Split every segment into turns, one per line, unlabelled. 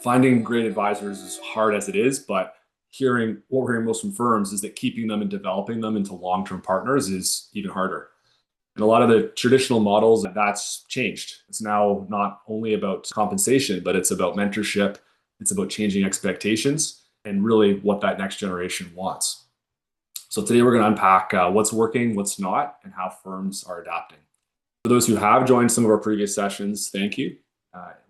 Finding great advisors is hard as it is, but what we're hearing most from firms is that keeping them and developing them into long-term partners is even harder. And a lot of the traditional models, that's changed. It's now not only about compensation, but it's about mentorship, it's about changing expectations, and really what that next generation wants. So today we're going to unpack what's working, what's not, and how firms are adapting. For those who have joined some of our previous sessions, thank you.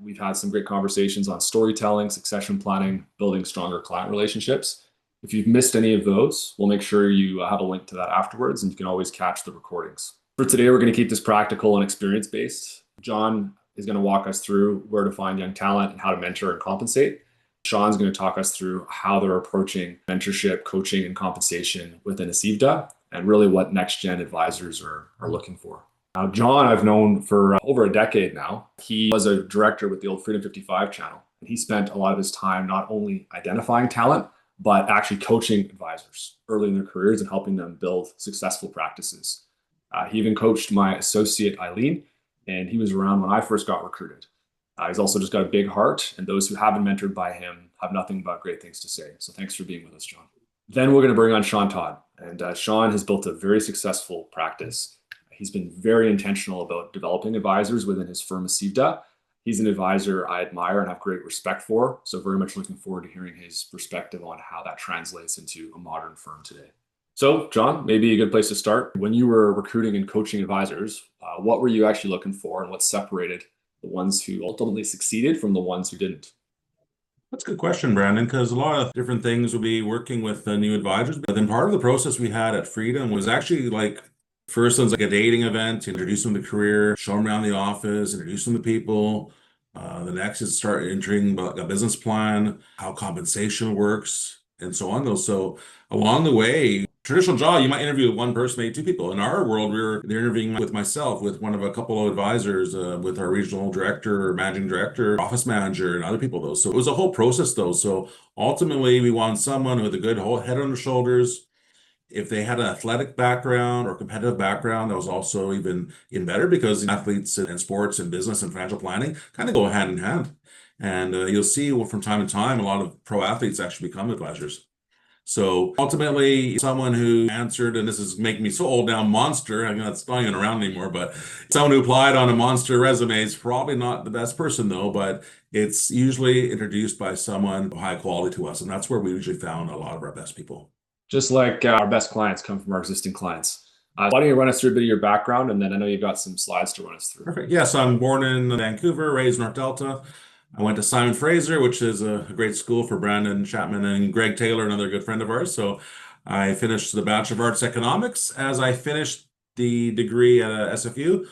We've had some great conversations on storytelling, succession planning, building stronger client relationships. If you've missed any of those, we'll make sure you have a link to that afterwards, and you can always catch the recordings. For today, we're going to keep this practical and experience-based. John is going to walk us through where to find young talent and how to mentor and compensate. Shawn's going to talk us through how they're approaching mentorship, coaching, and compensation within ACIVDA, and really what next-gen advisors are looking for. Now, John, I've known for over a decade now. He was a director with the old Freedom 55 channel, and he spent a lot of his time not only identifying talent, but actually coaching advisors early in their careers and helping them build successful practices. He even coached my associate, Eileen, and he was around when I first got recruited. He's also just got a big heart, and those who have been mentored by him have nothing but great things to say. So thanks for being with us, John. Then we're going to bring on Shawn Todd, and Shawn has built a very successful practice. He's been very intentional about developing advisors within his firm, ACIVDA. He's an advisor I admire and have great respect for, so very much looking forward to hearing his perspective on how that translates into a modern firm today. So, John, maybe a good place to start. When you were recruiting and coaching advisors, what were you actually looking for, and what separated the ones who ultimately succeeded from the ones who didn't?
That's a good question, Brandon, because a lot of different things will be working with new advisors. But then part of the process we had at Freedom was actually like first one's like a dating event, introduce them to career, show them around the office, introduce them to people. The next is start entering a business plan, how compensation works, and so on. So along the way, traditional job, you might interview one person, maybe two people. In our world, they're interviewing with myself, with one of a couple of advisors, with our regional director, managing director, office manager, and other people, though. So it was a whole process, though. So ultimately, we want someone with a good whole head on their shoulders. If they had an athletic background or competitive background, that was also even better because athletes and sports and business and financial planning kind of go hand in hand. And you'll see from time to time, a lot of pro athletes actually become advisors. So ultimately, someone who answered, and this is making me so old now, Monster, I mean, that's not even around anymore, but someone who applied on a Monster resume is probably not the best person, though, but it's usually introduced by someone high quality to us. And that's where we usually found a lot of our best people.
Just like our best clients come from our existing clients. Why don't you run us through a bit of your background, and then I know you've got some slides to run us through.
Perfect. Yes, I'm born in Vancouver, raised North Delta. I went to Simon Fraser, which is a great school for Brandon Chapman and Greg Taylor, another good friend of ours. So I finished the Bachelor of Arts Economics. As I finished the degree at SFU,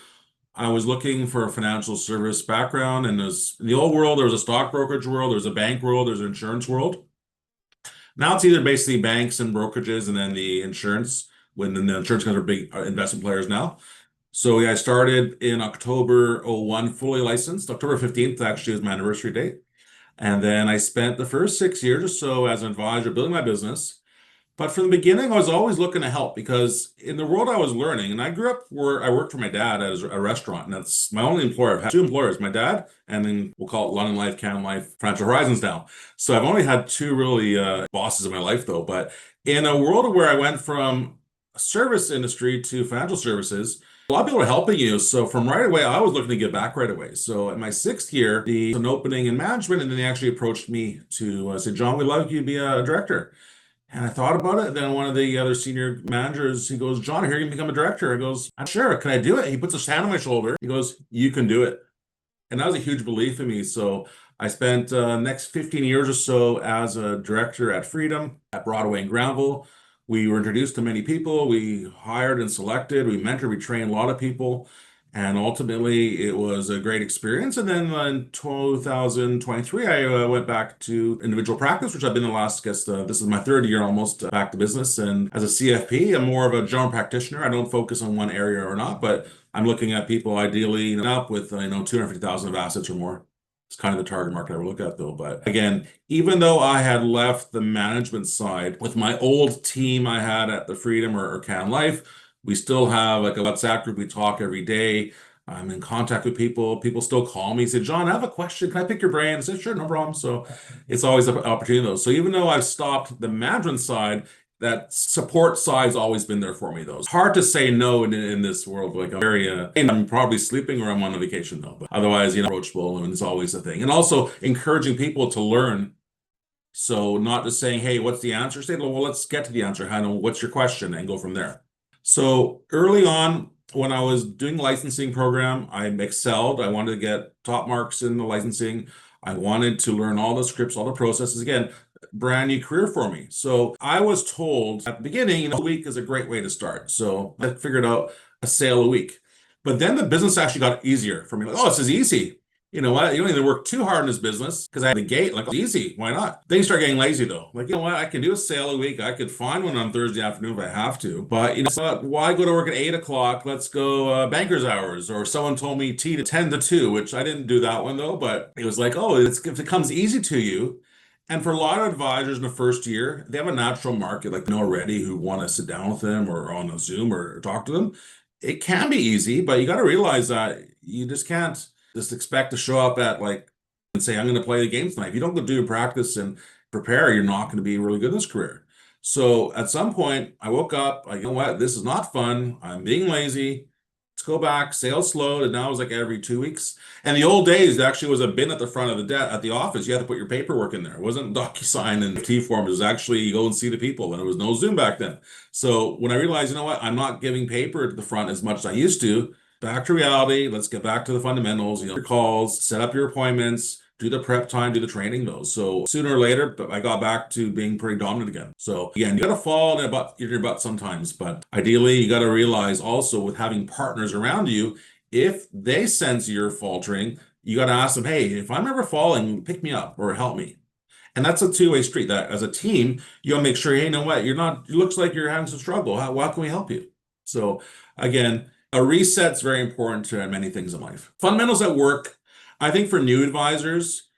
I was looking for a financial service background. And in the old world, there was a stock brokerage world, there was a bank world, there's an insurance world. Now it's either basically banks and brokerages and then the insurance, when the insurance companies are big investment players now. So yeah, I started in October 01, fully licensed. October 15th actually is my anniversary date. And then I spent the first 6 years or so as an advisor building my business. But from the beginning, I was always looking to help because in the world I was learning, and I grew up where I worked for my dad at a restaurant, and that's my only employer. I've had two employers, my dad, and then we'll call it London Life, Canada Life, Financial Horizons now. So I've only had two really bosses in my life, though. But in a world where I went from service industry to financial services, a lot of people are helping you. So from right away, I was looking to give back right away. So in my 6th year, an opening in management, and then they actually approached me to say, John, we'd love you to be a director. And I thought about it. Then one of the other senior managers, he goes, John, I hear you can become a director. I goes, I'm sure. Can I do it? He puts his hand on my shoulder. He goes, you can do it. And that was a huge belief in me. So I spent next 15 years or so as a director at Freedom, at Broadway and Granville. We were introduced to many people. We hired and selected. We mentored. We trained a lot of people. And ultimately, it was a great experience. And then in 2023, I went back to individual practice, which I've been the last, I guess, this is my 3rd year almost back to business. And as a CFP, I'm more of a general practitioner. I don't focus on one area or not, but I'm looking at people ideally up with 250,000 of assets or more. It's kind of the target market I would look at, though. But again, even though I had left the management side with my old team I had at the Freedom or Can Life, we still have like a WhatsApp group. We talk every day. I'm in contact with people. People still call me, say, John, I have a question. Can I pick your brain? I said, sure, no problem. So it's always an opportunity though. So even though I've stopped the management side, that support side's always been there for me though. It's hard to say no in this world. Like I'm probably sleeping or I'm on a vacation though. But otherwise, approachable and it's always a thing. And also encouraging people to learn. So not just saying, hey, what's the answer? Say, well, let's get to the answer. What's your question? And go from there. So early on, when I was doing the licensing program, I excelled. I wanted to get top marks in the licensing. I wanted to learn all the scripts, all the processes. Again, brand new career for me. So I was told at the beginning, a week is a great way to start. So I figured out a sale a week. But then the business actually got easier for me. Like, oh, this is easy. You know what? You don't need to work too hard in this business because I had the gate, like, oh, easy. Why not? Then you start getting lazy though. Like, you know what? I can do a sale a week. I could find one on Thursday afternoon if I have to. But why go to work at 8 o'clock? Let's go banker's hours. Or someone told me T to 10 to 2, which I didn't do that one though. But it was like, oh, if it comes easy to you. And for a lot of advisors in the first year, they have a natural market, like already who want to sit down with them or on a Zoom or talk to them. It can be easy, but you got to realize that you just can't just expect to show up at like and say, I'm going to play the game tonight. If you don't go do practice and prepare, you're not going to be really good in this career. So at some point, I woke up, you know what, this is not fun. I'm being lazy. Let's go back. Sales slowed, and now it's like every 2 weeks. And the old days, there actually was a bin at the front of at the office. You had to put your paperwork in there. It wasn't DocuSign and T form. It was actually you go and see the people, and there was no Zoom back then. So when I realized, you know what, I'm not giving paper at the front as much as I used to, back to reality. Let's get back to the fundamentals, your calls, set up your appointments, do the prep time, do the training those. So sooner or later, I got back to being pretty dominant again. So again, you got to fall in your butt sometimes, but ideally you got to realize also with having partners around you, if they sense you're faltering, you got to ask them, hey, if I'm ever falling, pick me up or help me. And that's a two-way street. That as a team, you gotta make sure, hey, you know what, you're not, it looks like you're having some struggle. How can we help you? So again, a reset's very important to many things in life. Fundamentals at work, I think for new advisors,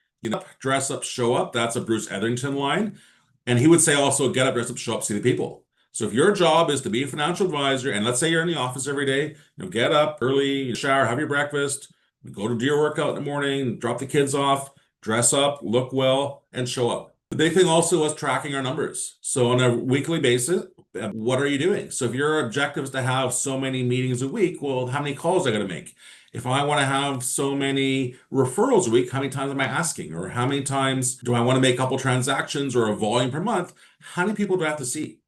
dress up, show up. That's a Bruce Etherington line. And he would say also, get up, dress up, show up, see the people. So if your job is to be a financial advisor, and let's say you're in the office every day, get up early, shower, have your breakfast, go to do your workout in the morning, drop the kids off, dress up, look well, and show up. The big thing also was tracking our numbers. So on a weekly basis, what are you doing? So if your objective is to have so many meetings a week, well, how many calls I got to make? If I want to have so many referrals a week, how many times am I asking? Or how many times do I want to make a couple transactions or a volume per month? How many people do I have to see?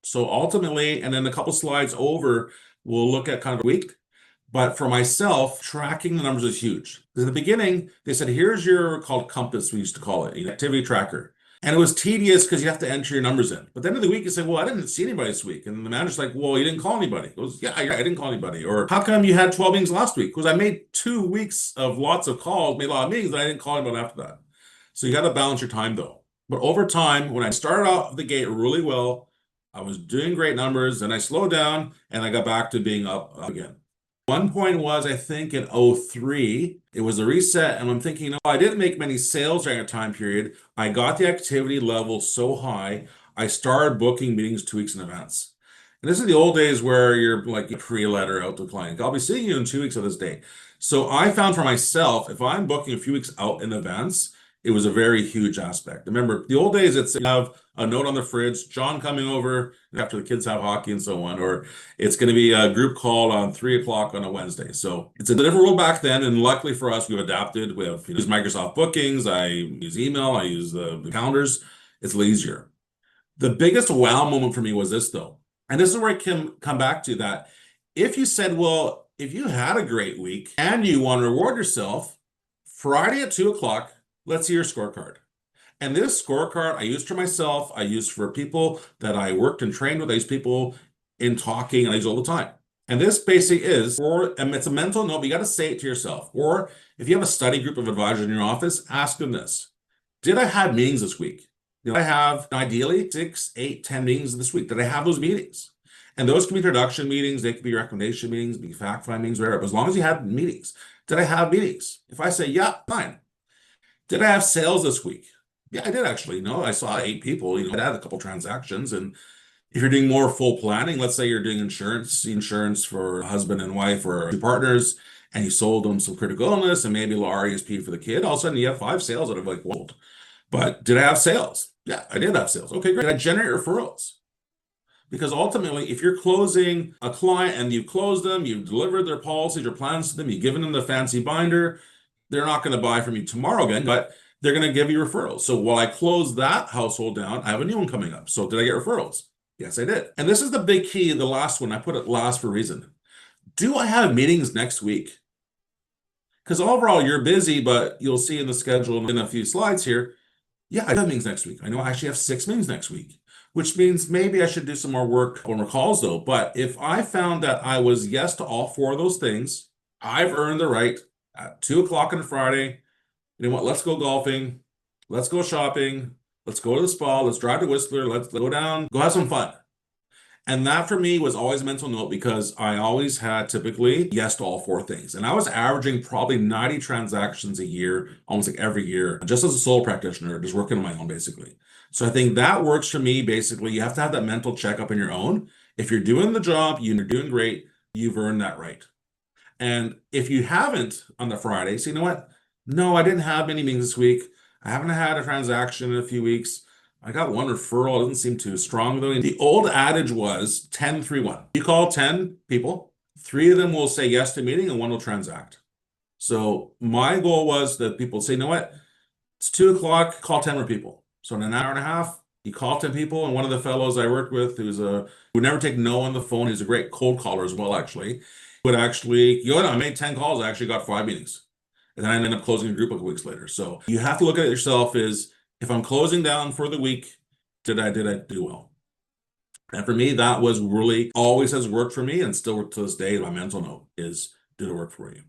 So ultimately, and then a couple slides over, we'll look at kind of a week. But for myself, tracking the numbers is huge. Because at the beginning, they said, here's your called compass, we used to call it, an activity tracker. And it was tedious because you have to enter your numbers in. But then of the week, you say, well, I didn't see anybody this week. And the manager's like, well, you didn't call anybody. He goes, yeah, I didn't call anybody. Or how come you had 12 meetings last week? Because I made 2 weeks of lots of calls, made a lot of meetings, and I didn't call anybody after that. So you got to balance your time though. But over time, when I started off the gate really well, I was doing great numbers, and I slowed down and I got back to being up again. One point was, I think in 03, it was a reset, and I'm thinking, no, I didn't make many sales during a time period. I got the activity level so high, I started booking meetings 2 weeks in advance. And this is the old days where you're like a pre-letter out to a client. I'll be seeing you in 2 weeks of this day. So I found for myself, if I'm booking a few weeks out in advance, it was a very huge aspect. Remember, the old days, it's you have a note on the fridge, John coming over after the kids have hockey and so on, or it's going to be a group call on 3 o'clock on a Wednesday. So it's a different world back then. And luckily for us, we've adapted. We have use Microsoft Bookings. I use email. I use the calendars. It's a little easier. The biggest wow moment for me was this though. And this is where I can come back to that. If you said, well, if you had a great week and you want to reward yourself, Friday at 2 o'clock, let's see your scorecard. And this scorecard I used for myself, I used for people that I worked and trained with, I use people in talking, and I use all the time. And this basically is, and it's a mental note, but you got to say it to yourself. Or if you have a study group of advisors in your office, ask them this. Did I have meetings this week? Did I have ideally 6, 8, 10 meetings this week? Did I have those meetings? And those can be introduction meetings, they could be recommendation meetings, be fact find meetings, whatever. But as long as you have meetings, did I have meetings? If I say, yeah, fine. Did I have sales this week? Yeah, I did actually. I saw 8 people. I had a couple transactions, and If you're doing more full planning, let's say you're doing insurance for husband and wife or two partners, and you sold them some critical illness and maybe a little RESP for the kid, all of a sudden you have 5 sales out of like, well, but did I have sales? Yeah, I did have sales. Okay, great. Did I generate referrals? Because ultimately, if you're closing a client and you've closed them, you've delivered their policies or plans to them, you've given them the fancy binder, they're not going to buy from you tomorrow again, but they're going to give you referrals. So while I close that household down, I have a new one coming up. So did I get referrals? Yes, I did. And this is the big key, the last one. I put it last for a reason. Do I have meetings next week? Because overall, you're busy, but you'll see in the schedule in a few slides here, yeah, I have meetings next week. I know I actually have 6 meetings next week, which means maybe I should do some more work on recalls though. But if I found that I was yes to all 4 of those things, I've earned the right at 2 o'clock on a Friday. You know what? Let's go golfing. Let's go shopping. Let's go to the spa. Let's drive to Whistler. Let's go down, go have some fun. And that for me was always a mental note because I always had typically yes to all 4 things. And I was averaging probably 90 transactions a year, almost like every year, just as a sole practitioner, just working on my own basically. So I think that works for me. Basically, you have to have that mental checkup on your own. If you're doing the job, you're doing great, you've earned that right. And if you haven't on the Friday, so you know what? No, I didn't have many meetings this week. I haven't had a transaction in a few weeks. I got one referral. It doesn't seem too strong though. The old adage was 10-3-1. You call 10 people, 3 of them will say yes to meeting and 1 will transact. So my goal was that people say, you know what? It's 2 o'clock, call 10 more people. So in an hour and a half, you call 10 people. And one of the fellows I worked with who never take no on the phone, he's a great cold caller as well, actually, would actually, you know, I made 10 calls, I actually got 5 meetings. And then I ended up closing a group a couple weeks later. So you have to look at it yourself is if I'm closing down for the week, did I do well? And for me, that was really always has worked for me and still to this day, my mental note is, did it work for you?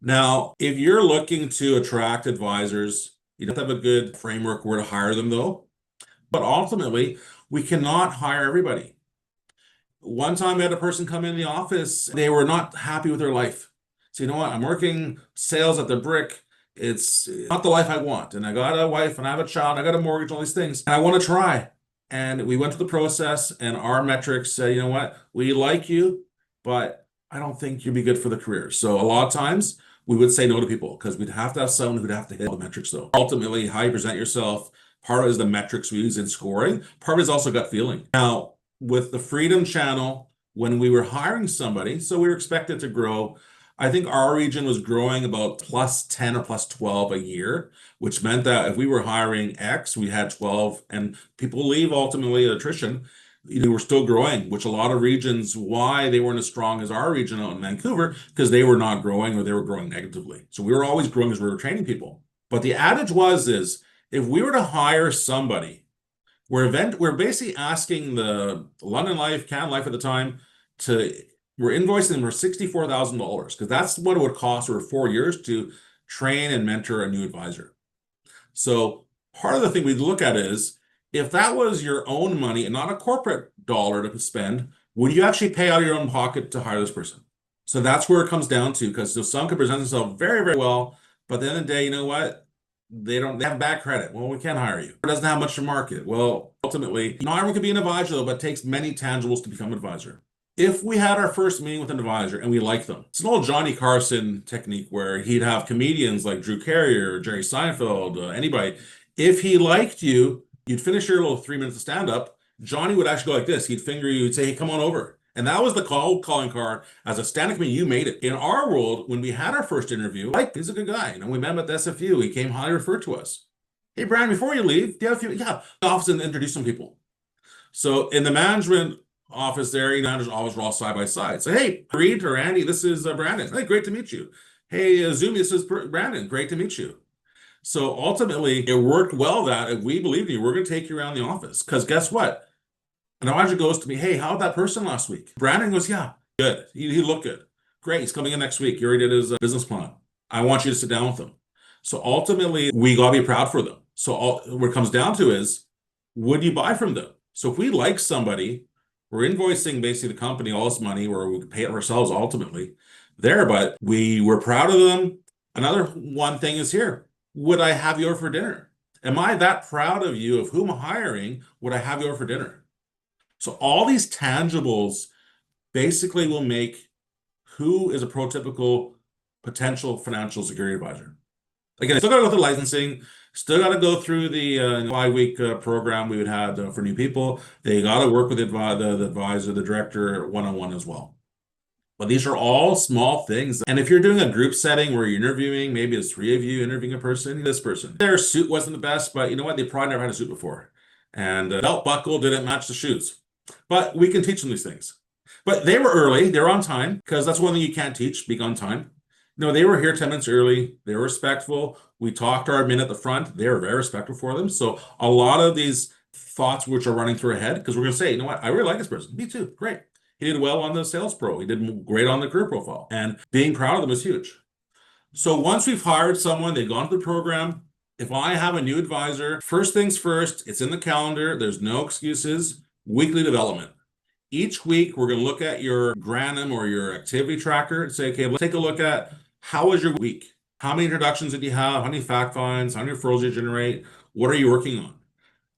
Now, if you're looking to attract advisors, you have to have a good framework where to hire them though. But ultimately, we cannot hire everybody. One time I had a person come in the office, they were not happy with their life. So you know what? I'm working sales at the brick. It's not the life I want. And I got a wife and I have a child, I got a mortgage, all these things. And I want to try. And we went through the process and our metrics said, you know what? We like you, but I don't think you'd be good for the career. So a lot of times we would say no to people because we'd have to have someone who'd have to hit all the metrics though. Ultimately, how you present yourself, part of it is the metrics we use in scoring. Part of it is also gut feeling. Now, with the Freedom Channel, when we were hiring somebody, so we were expected to grow. I think our region was growing about +10 or +12 a year, which meant that if we were hiring X, we had 12, and people leave ultimately at attrition. You know, we're still growing, which a lot of regions, why they weren't as strong as our region out in Vancouver, because they were not growing or they were growing negatively. So we were always growing as we were training people. But the adage is if we were to hire somebody, we're basically asking the London Life, Canada Life at the time we're invoicing them for $64,000 because that's what it would cost over 4 years to train and mentor a new advisor. So part of the thing we look at is if that was your own money and not a corporate dollar to spend, would you actually pay out of your own pocket to hire this person? So that's where it comes down to because some could present themselves very, very well, but at the end of the day, you know what? They have bad credit. Well, we can't hire you. It doesn't have much to market. Well, ultimately, not everyone can be an advisor, though, but it takes many tangibles to become an advisor. If we had our first meeting with an advisor and we liked them, it's an old Johnny Carson technique where he'd have comedians like Drew Carey, Jerry Seinfeld, anybody. If he liked you, you'd finish your little 3 minutes of stand up. Johnny would actually go like this. He'd finger you. He'd say, hey, come on over. And that was the calling card. As a stand-up comedian, you made it. In our world, when we had our first interview, like, he's a good guy. You know, we met him at the SFU. He came highly referred to us. Hey, Brian, before you leave, do you have a few? Yeah, office and introduce some people. So in the management office there, you know, managers always roll side by side. So, hey, Reed or Andy, this is Brandon. Hey, great to meet you. Hey, Zumi, this is Brandon. Great to meet you. So ultimately, it worked well that if we believed in you, we're going to take you around the office. Because guess what? An advisor goes to me, hey, how'd that person last week? Brandon goes, yeah, good. He looked good. Great. He's coming in next week. He already did his business plan. I want you to sit down with him. So ultimately, we got to be proud for them. So what it comes down to is, would you buy from them? So if we like somebody, we're invoicing basically the company all this money, or we pay it ourselves ultimately there, but we were proud of them. Another one thing is here. Would I have you over for dinner? Am I that proud of you of whom I'm hiring? Would I have you over for dinner? So all these tangibles basically will make who is a prototypical potential financial security advisor. Again, still got to go through licensing, still got to go through the 5-week program we would have for new people. They got to work with the advisor, the director, one-on-one as well. But these are all small things. And if you're doing a group setting where you're interviewing, maybe it's 3 of you interviewing a person, this person, their suit wasn't the best, but you know what? They probably never had a suit before. And the belt buckle didn't match the shoes. But we can teach them these things. But they were early, they were on time, because that's one thing you can't teach, being on time. No, they were here 10 minutes early. They were respectful. We talked our admin at the front. They were very respectful for them. So a lot of these thoughts which are running through our head, because we're going to say, you know what? I really like this person. Me too. Great. He did well on the sales pro. He did great on the career profile. And being proud of them is huge. So once we've hired someone, they've gone through the program. If I have a new advisor, first things first, it's in the calendar. There's no excuses. Weekly development. Each week, we're going to look at your Granum or your activity tracker and say, okay, let's take a look at how was your week? How many introductions did you have? How many fact finds? How many referrals did you generate? What are you working on?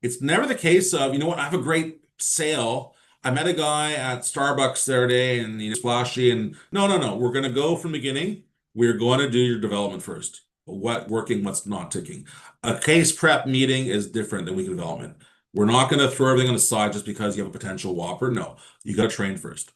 It's never the case of, you know what, I have a great sale. I met a guy at Starbucks the other day and he's flashy. And no, no, no. We're going to go from the beginning. We're going to do your development first. What working, what's not ticking. A case prep meeting is different than weekly development. We're not going to throw everything on the side just because you have a potential whopper. No, you got to train first.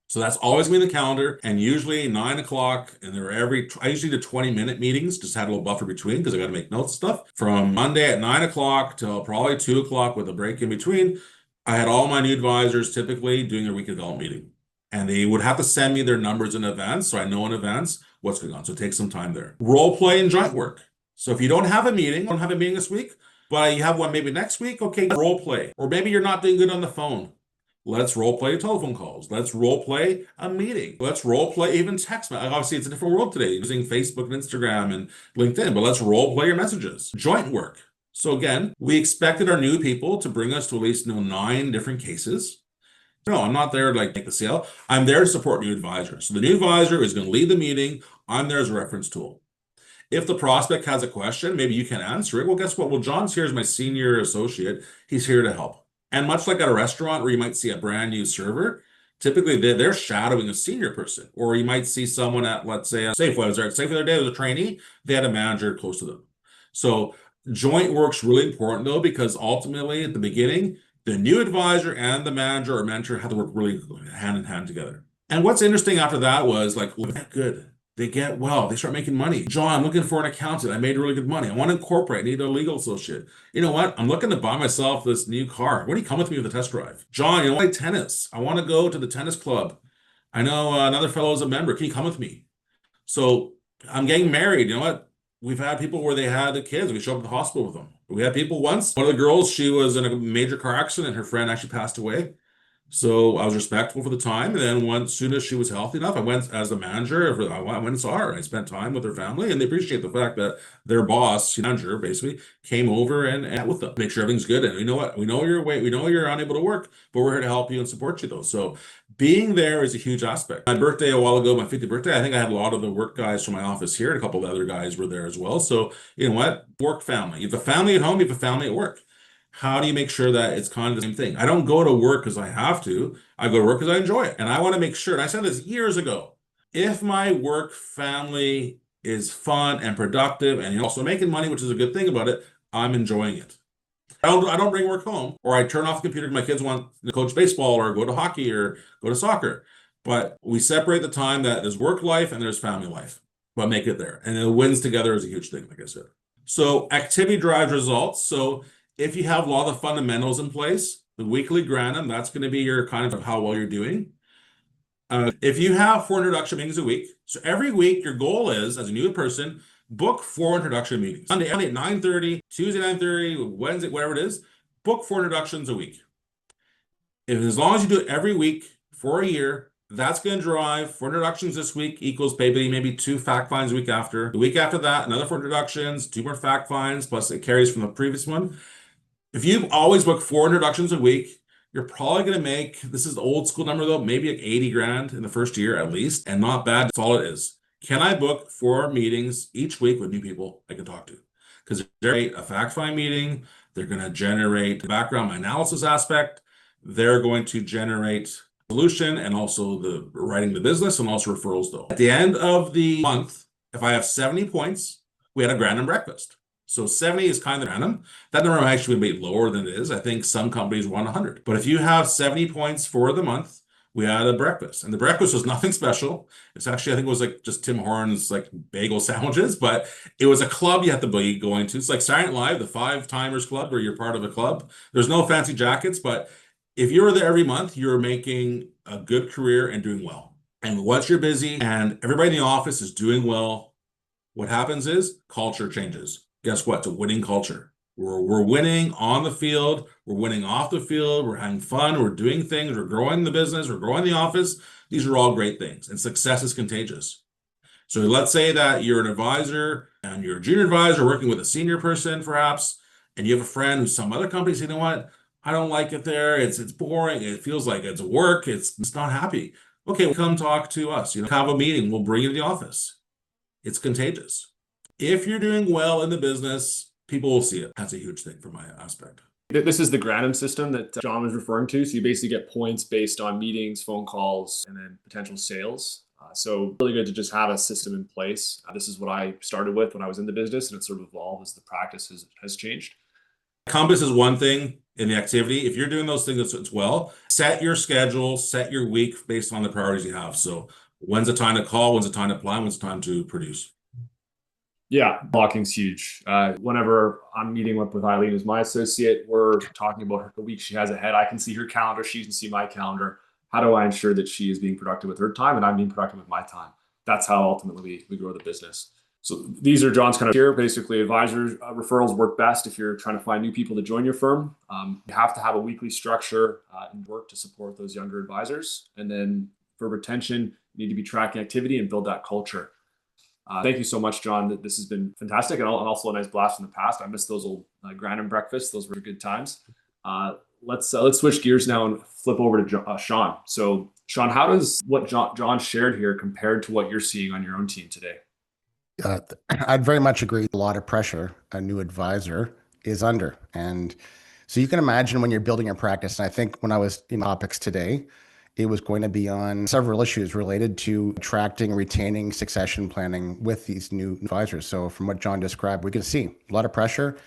So that's always been the calendar, and usually 9 o'clock, and I usually do 20-minute meetings, just had a little buffer between because I got to make notes and stuff. From Monday at 9 o'clock till probably 2 o'clock with a break in between, I had all my new advisors typically doing their weekly development meeting. And they would have to send me their numbers in advance, so I know in advance what's going on. So it takes some time there. Role play and joint work. So if you don't have a meeting, this week, but you have one maybe next week, okay, role play. Or maybe you're not doing good on the phone. Let's role play telephone calls. Let's role play a meeting. Let's role play even text. Obviously, it's a different world today using Facebook and Instagram and LinkedIn, but let's role play your messages. Joint work. So again, we expected our new people to bring us to at least 9 different cases. No, I'm not there to make the sale. I'm there to support new advisors. So the new advisor is going to lead the meeting. I'm there as a reference tool. If the prospect has a question, maybe you can answer it. Well, guess what? Well, John's here as my senior associate. He's here to help. And much like at a restaurant where you might see a brand new server, typically they're shadowing a senior person. Or you might see someone at, let's say, a Safeway. I was there at Safeway the other day, there was a trainee. They had a manager close to them. So joint work's really important, though, because ultimately at the beginning, the new advisor and the manager or mentor have to work really hand in hand together. And what's interesting after that was good. They get well. They start making money. John, I'm looking for an accountant. I made really good money. I want to incorporate. I need a legal associate. You know what? I'm looking to buy myself this new car. Why don't you come with me with a test drive? John, you know, I like tennis. I want to go to the tennis club. I know another fellow is a member. Can you come with me? So I'm getting married. You know what? We've had people where they had the kids. We show up at the hospital with them. We had people once. One of the girls, she was in a major car accident. Her friend actually passed away. So I was respectful for the time. And then as soon as she was healthy enough, I went as the manager. I went and saw her. I spent time with her family, and they appreciate the fact that their boss, manager, basically came over and met with them, make sure everything's good. And you know what? We know you're away. We know you're unable to work, but we're here to help you and support you, though. So being there is a huge aspect. My birthday a while ago, my 50th birthday, I think I had a lot of the work guys from my office here, and a couple of other guys were there as well. So you know what? Work family. You have a family at home, you have a family at work. How do you make sure that it's kind of the same thing? I don't go to work because I have to. I go to work because I enjoy it. And I want to make sure, and I said this years ago, if my work family is fun and productive and you're also making money, which is a good thing about it, I'm enjoying it. I don't bring work home, or I turn off the computer because my kids want to coach baseball or go to hockey or go to soccer. But we separate the time that there's work life and there's family life, but make it there. And the wins together is a huge thing, like I said. So activity drives results. So if you have a lot of the fundamentals in place, the weekly Granum, that's going to be your kind of how well you're doing. If you have 4 introduction meetings a week, so every week your goal is, as a new person, book 4 introduction meetings. Monday at 9:30, Tuesday 9:30, Wednesday, whatever it is, book 4 introductions a week. As long as you do it every week for a year, that's going to drive 4 introductions this week equals maybe 2 fact finds a week after. The week after that, another 4 introductions, 2 more fact finds, plus it carries from the previous one. If you always book 4 introductions a week, you're probably going to make, this is the old school number though, maybe like 80 grand in the first year at least, and not bad. That's all it is. Can I book 4 meetings each week with new people I can talk to? Because they're a fact find meeting, they're going to generate the background analysis aspect, they're going to generate solution and also the writing the business and also referrals though. At the end of the month, if I have 70 points, we had a random breakfast. So 70 is kind of random. That number might actually be lower than it is. I think some companies want 100. But if you have 70 points for the month, we had a breakfast. And the breakfast was nothing special. It's actually, I think it was like just Tim Hortons like bagel sandwiches, but it was a club you have to be going to. It's like Saturday Night Live, the Five Timers Club, where you're part of a club. There's no fancy jackets, but if you're there every month, you're making a good career and doing well. And once you're busy and everybody in the office is doing well, what happens is culture changes. Guess what? It's a winning culture. We're winning on the field. We're winning off the field. We're having fun. We're doing things. We're growing the business. We're growing the office. These are all great things. And success is contagious. So let's say that you're an advisor and you're a junior advisor working with a senior person, perhaps, and you have a friend who's some other company saying, you know what? I don't like it there. It's boring. It feels like it's work. It's not happy. Okay, well, come talk to us. Have a meeting. We'll bring you to the office. It's contagious. If you're doing well in the business, people will see it. That's a huge thing from my aspect.
This is the Granum system that John was referring to. So you basically get points based on meetings, phone calls, and then potential sales. So really good to just have a system in place. This is what I started with when I was in the business, and it sort of evolved as the practice has changed.
Compass is one thing in the activity. If you're doing those things as well, set your schedule, set your week based on the priorities you have. So when's the time to call? When's the time to plan? When's the time to produce?
Yeah, blocking's huge. Whenever I'm meeting with Eileen, who's my associate, we're talking about the week she has ahead. I can see her calendar. She can see my calendar. How do I ensure that she is being productive with her time and I'm being productive with my time? That's how ultimately we grow the business. So these are John's kind of here. Basically, advisors referrals work best if you're trying to find new people to join your firm. You have to have a weekly structure and work to support those younger advisors. And then for retention, you need to be tracking activity and build that culture. Thank you so much, John. This has been fantastic and also a nice blast from the past. I miss those old Granum breakfasts. Those were good times. Let's switch gears now and flip over to Shawn. So, Shawn, how does what John shared here compared to what you're seeing on your own team today?
I'd very much agree. A lot of pressure a new advisor is under. And so you can imagine when you're building your practice, and I think when I was in topics today, it was going to be on several issues related to attracting, retaining, succession planning with these new advisors. So from what John described, we can see a lot of pressure.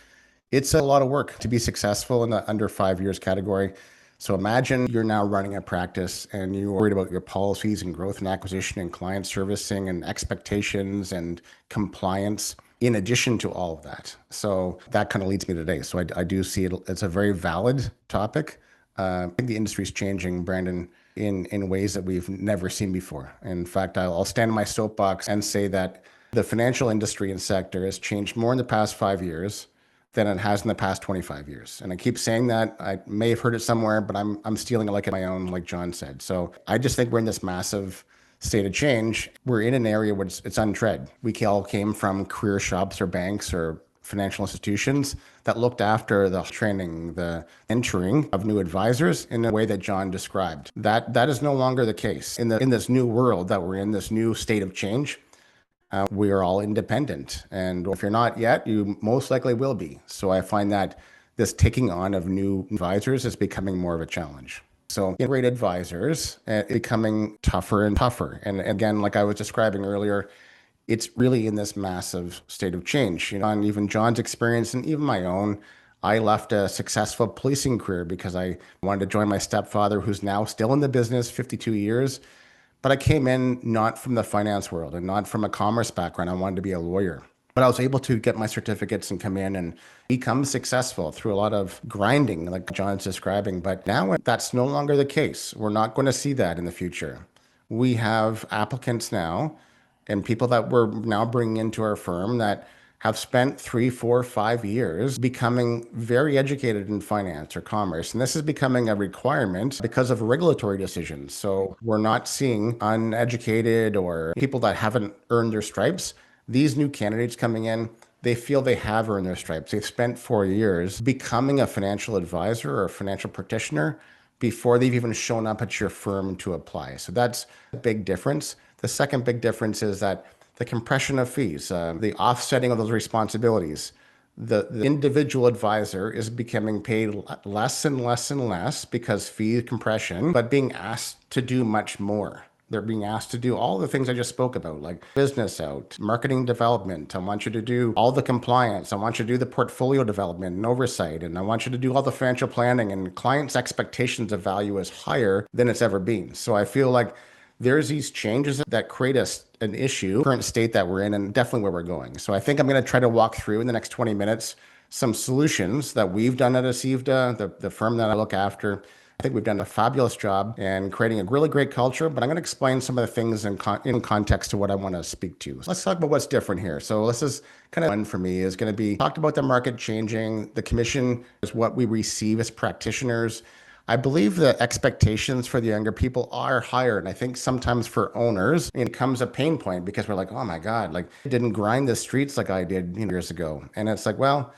It's a lot of work to be successful in the under 5 years category. So imagine you're now running a practice and you're worried about your policies and growth and acquisition and client servicing and expectations and compliance in addition to all of that. So that kind of leads me today. So I do see it as a very valid topic. I think the industry is changing, Brandon, in ways that we've never seen before. In fact, I'll stand in my soapbox and say that the financial industry and sector has changed more in the past 5 years than it has in the past 25 years. And I keep saying that. I may have heard it somewhere, but I'm stealing it like my own, like John said. So I just think we're in this massive state of change. We're in an area where it's untread. We all came from career shops or banks or financial institutions that looked after the training, the entering of new advisors in a way that John described. That is no longer the case. In this new world that we're in, this new state of change, we are all independent. And if you're not yet, you most likely will be. So I find that this taking on of new advisors is becoming more of a challenge. So great advisors becoming tougher and tougher. And again, like I was describing earlier, it's really in this massive state of change. And even John's experience and even my own, I left a successful policing career because I wanted to join my stepfather, who's now still in the business, 52 years. But I came in not from the finance world and not from a commerce background. I wanted to be a lawyer. But I was able to get my certificates and come in and become successful through a lot of grinding, like John's describing. But now that's no longer the case. We're not going to see that in the future. We have applicants now and people that we're now bringing into our firm that have spent 3, 4, 5 years becoming very educated in finance or commerce. And this is becoming a requirement because of regulatory decisions. So we're not seeing uneducated or people that haven't earned their stripes. These new candidates coming in, they feel they have earned their stripes. They've spent 4 years becoming a financial advisor or a financial practitioner before they've even shown up at your firm to apply. So that's a big difference. The second big difference is that the compression of fees, the offsetting of those responsibilities, the individual advisor is becoming paid less and less and less because fee compression, but being asked to do much more. They're being asked to do all the things I just spoke about, like business out, marketing development. I want you to do all the compliance. I want you to do the portfolio development and oversight. And I want you to do all the financial planning. And clients' expectations of value is higher than it's ever been. So I feel like there's these changes that create an issue, current state that we're in, and definitely where we're going. So I think I'm going to try to walk through in the next 20 minutes some solutions that we've done at Acivda, the firm that I look after. I think we've done a fabulous job in creating a really great culture, but I'm going to explain some of the things in context to what I want to speak to. So let's talk about what's different here. So this is kind of one for me is going to be talked about the market changing. The commission is what we receive as practitioners. I believe the expectations for the younger people are higher. And I think sometimes for owners, it becomes a pain point because we're like, oh my God, like I didn't grind the streets like I did years ago. And it's like, well,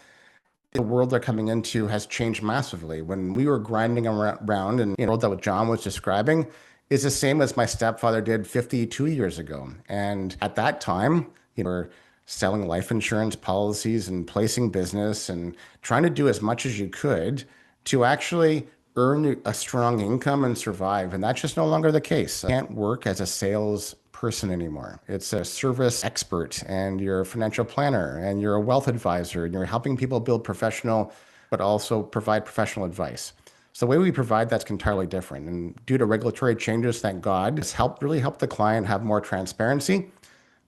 the world they're coming into has changed massively. When we were grinding around and the world that what John was describing is the same as my stepfather did 52 years ago. And at that time, we're selling life insurance policies and placing business and trying to do as much as you could to actually earn a strong income and survive. And that's just no longer the case. I can't work as a sales person anymore. It's a service expert, and you're a financial planner, and you're a wealth advisor, and you're helping people build professional, but also provide professional advice. So the way we provide that's entirely different. And due to regulatory changes, thank God, it's really helped the client have more transparency.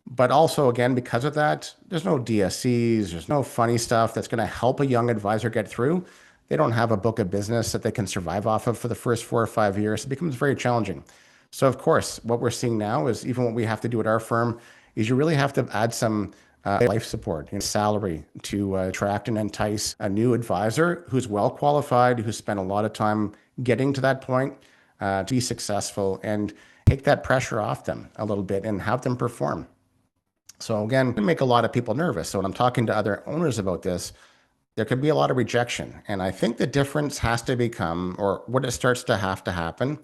But also, again, because of that, there's no DSCs, there's no funny stuff that's going to help a young advisor get through. They don't have a book of business that they can survive off of for the first 4 or 5 years. It becomes very challenging. So, of course, what we're seeing now is even what we have to do at our firm is you really have to add some life support, salary to attract and entice a new advisor who's well qualified, who's spent a lot of time getting to that point to be successful, and take that pressure off them a little bit and have them perform. So again, it can make a lot of people nervous. So when I'm talking to other owners about this, there could be a lot of rejection. And I think the difference has to become, or what it starts to have to happen,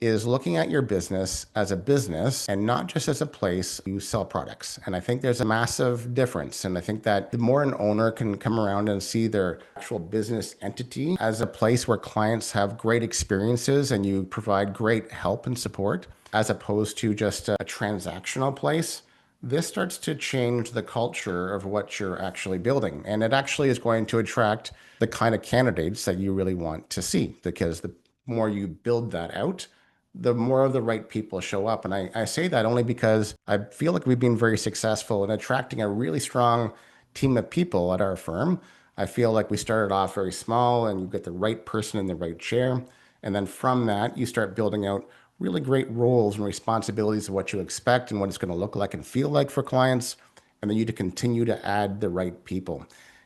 is looking at your business as a business and not just as a place you sell products. And I think there's a massive difference. And I think that the more an owner can come around and see their actual business entity as a place where clients have great experiences and you provide great help and support, as opposed to just a transactional place, this starts to change the culture of what you're actually building. And it actually is going to attract the kind of candidates that you really want to see, because the more you build that out, the more of the right people show up. And I say that only because I feel like we've been very successful in attracting a really strong team of people at our firm. I feel like we started off very small and you get the right person in the right chair. And then from that, you start building out really great roles and responsibilities of what you expect and what it's going to look like and feel like for clients. And then you to continue to add the right people.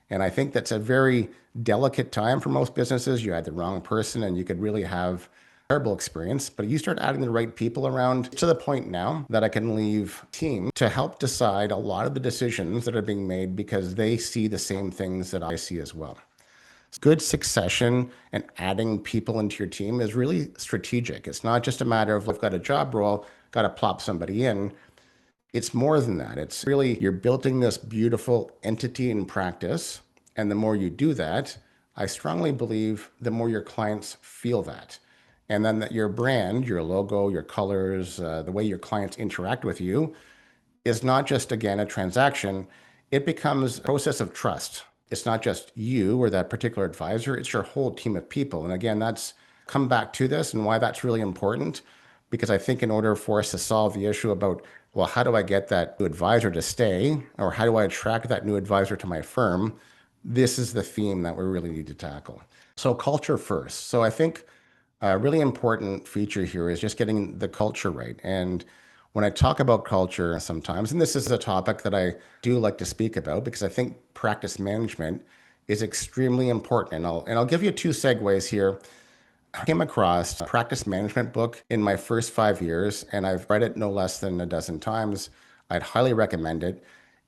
And I think that's a very delicate time for most businesses. You add the wrong person and you could really have terrible experience, but you start adding the right people around to the point now that I can leave team to help decide a lot of the decisions that are being made because they see the same things that I see as well. Good succession and adding people into your team is really strategic. It's not just a matter of I've got a job role, got to plop somebody in. It's more than that. It's really you're building this beautiful entity in practice. And the more you do that, I strongly believe the more your clients feel that. And then that your brand, your logo, your colors, the way your clients interact with you is not just, again, a transaction. It becomes a process of trust. It's not just you or that particular advisor, it's your whole team of people. And again, that's come back to this and why that's really important, because I think in order for us to solve the issue about, well, how do I get that new advisor to stay, or how do I attract that new advisor to my firm? This is the theme that we really need to tackle. So culture first. So I think a really important feature here is just getting the culture right. And when I talk about culture sometimes, and this is a topic that I do like to speak about because I think practice management is extremely important. And I'll give you 2 segues here. I came across a practice management book in my first 5 years, and I've read it no less than a dozen times. I'd highly recommend it.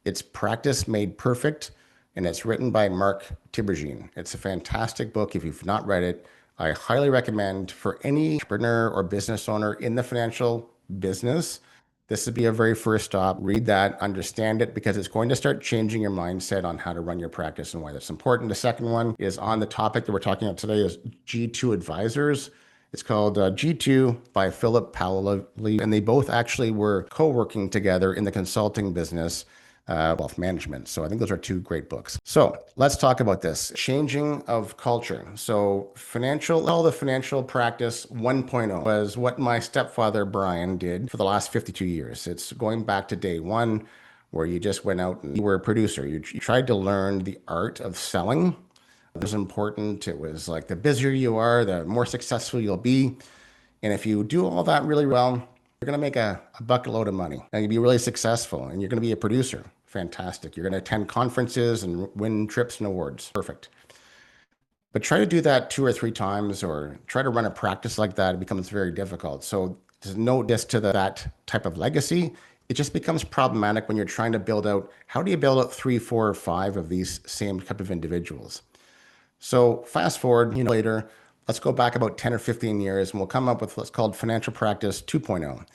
It's Practice Made Perfect, and it's written by Mark Tiberghien. It's a fantastic book. If you've not read it, I highly recommend for any entrepreneur or business owner in the financial business This would be a very first stop. Read that, understand it, because it's going to start changing your mindset on how to run your practice and why that's important. The second one is on the topic that we're talking about today is G2 Advisors. It's called G2 by Philip Powley, and they both actually were co-working together in the consulting business, wealth management. So I think those are two great books. So let's talk about this changing of culture. So all the financial practice 1.0 was what my stepfather Brian did for the last 52 years. It's going back to day one, where you just went out and you were a producer. You tried to learn the art of selling. It was important. It was like the busier you are, the more successful you'll be. And if you do all that really well, you're going to make a bucket load of money and you'll be really successful and you're going to be a producer. Fantastic. You're going to attend conferences and win trips and awards. Perfect. But try to do that 2 or 3 times or try to run a practice like that. It becomes very difficult. So there's no diss to that type of legacy. It just becomes problematic when you're trying to build out, how do you build out 3, 4, or 5 of these same type of individuals? So fast forward later, let's go back about 10 or 15 years and we'll come up with what's called Financial Practice 2.0.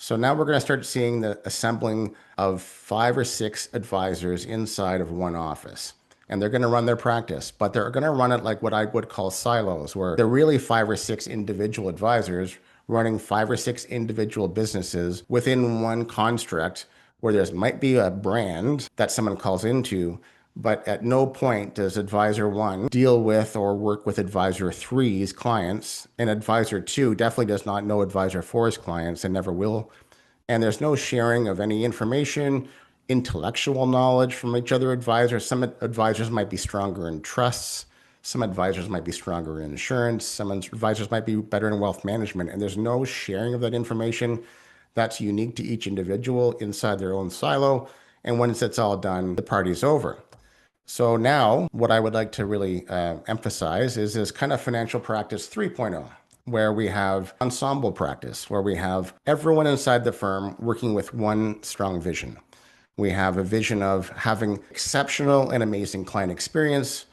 So now we're going to start seeing the assembling of 5 or 6 advisors inside of one office. And they're going to run their practice, but they're going to run it like what I would call silos, where they're really 5 or 6 individual advisors running 5 or 6 individual businesses within one construct where there might be a brand that someone calls into, but at no point does advisor 1 deal with or work with advisor 3's clients, and advisor 2 definitely does not know advisor 4's clients and never will. And there's no sharing of any information, intellectual knowledge from each other advisors. Some advisors might be stronger in trusts. Some advisors might be stronger in insurance. Some advisors might be better in wealth management. And there's no sharing of that information that's unique to each individual inside their own silo. And once it's all done, the party's over. So now what I would like to really emphasize is this kind of financial practice 3.0, where we have ensemble practice, where we have everyone inside the firm working with one strong vision. We have a vision of having exceptional and amazing client experience.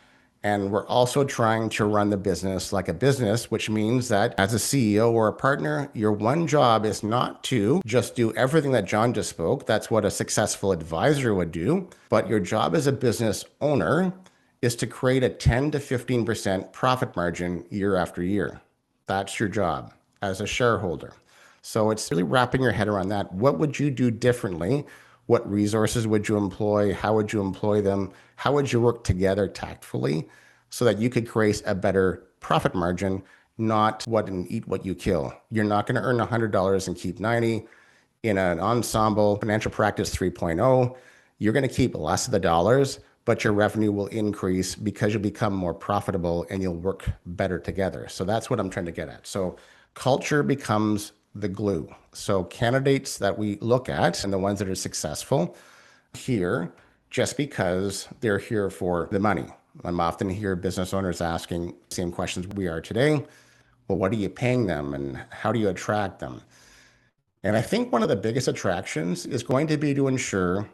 And we're also trying to run the business like a business, which means that as a CEO or a partner, your one job is not to just do everything that John just spoke. That's what a successful advisor would do. But your job as a business owner is to create a 10 to 15% profit margin year after year. That's your job as a shareholder. So it's really wrapping your head around that. What would you do differently? What resources would you employ? How would you employ them? How would you work together tactfully so that you could create a better profit margin, not eat what you kill? You're not going to earn $100 and keep 90. In an ensemble financial practice 3.0, you're going to keep less of the dollars, but your revenue will increase because you'll become more profitable and you'll work better together. So that's what I'm trying to get at. So culture becomes the glue. So candidates that we look at and the ones that are successful here just because they're here for the money. I'm often hear business owners asking the same questions we are today. Well, what are you paying them and how do you attract them? And I think one of the biggest attractions is going to be to ensure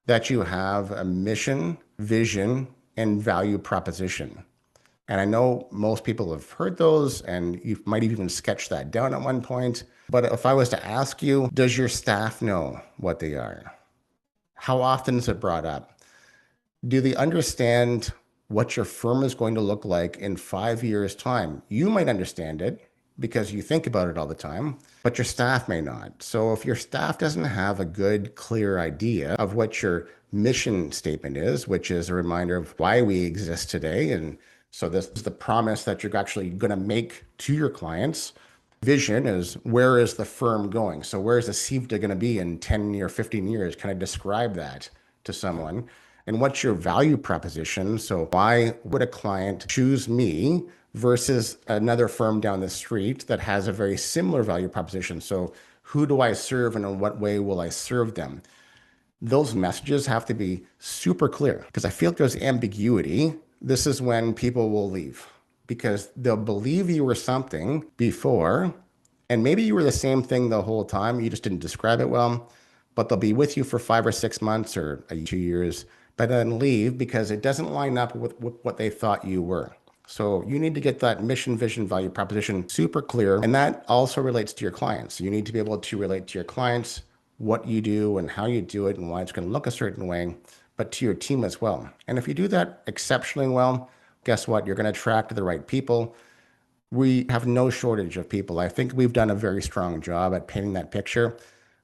that you have a mission, vision, and value proposition. And I know most people have heard those and you might even sketch that down at one point. But if I was to ask you, does your staff know what they are? How often is it brought up? Do they understand what your firm is going to look like in 5 years' time? You might understand it because you think about it all the time, but your staff may not. So if your staff doesn't have a good, clear idea of what your mission statement is, which is a reminder of why we exist today, and so this is the promise that you're actually going to make to your clients. Vision is, where is the firm going? So where is the CIVTA going to be in 10 or 15 years? Can I describe that to someone? And what's your value proposition? So why would a client choose me versus another firm down the street that has a very similar value proposition? So who do I serve and in what way will I serve them? Those messages have to be super clear because I feel like there's ambiguity. This is when people will leave because they'll believe you were something before, and maybe you were the same thing the whole time. You just didn't describe it well, but they'll be with you for 5 or 6 months or 2 years, but then leave because it doesn't line up with what they thought you were. So you need to get that mission, vision, value proposition super clear. And that also relates to your clients. You need to be able to relate to your clients what you do and how you do it and why it's going to look a certain way, but to your team as well. And if you do that exceptionally well, guess what? You're going to attract the right people. We have no shortage of people. I think we've done a very strong job at painting that picture.